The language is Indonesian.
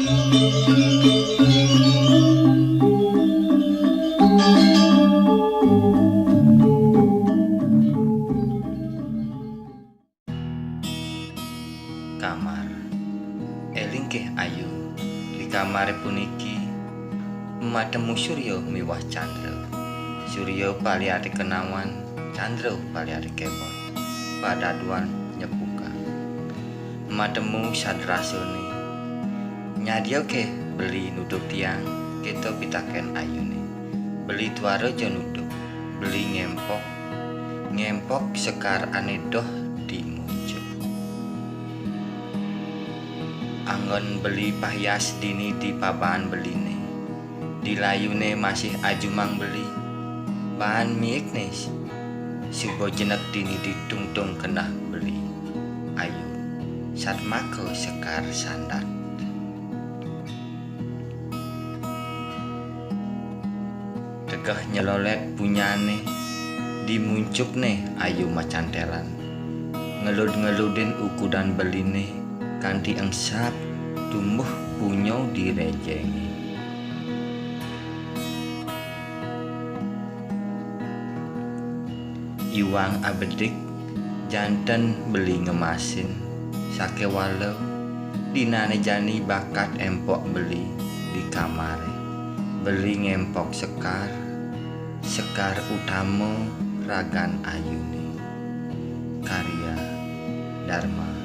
Kamar. Eling nggih ayu. Di kamar puniki matemu Surya miwah Candra. Surya paliati kenawan, Candra paliati kemon. Padaduan nyepuka. Matemu sadrasane. Nyadya ke beli nuduk tiang, kita pitaken ayune. Beli tuara jo nuduk, beli ngempok sekar anedoh di muncul. Anggon beli pahyas dini di pabahan beline. Di layune masih ajumang beli. Bahan miik nis. Subo jenek dini ditungtung kenah beli. Ayu, satmako sekar sandat. Tegah nyelolet punyane. Dimuncuk nih ayu macantelan. Ngelud-ngeludin ukudan beline. Kanti engsap tumbuh punyo direjengi. Iwang abedik janten beli ngemasin sake walau dinane jani bakat empok beli di kamare beli ngempok sekar utamo ragan ayuni karya Dharma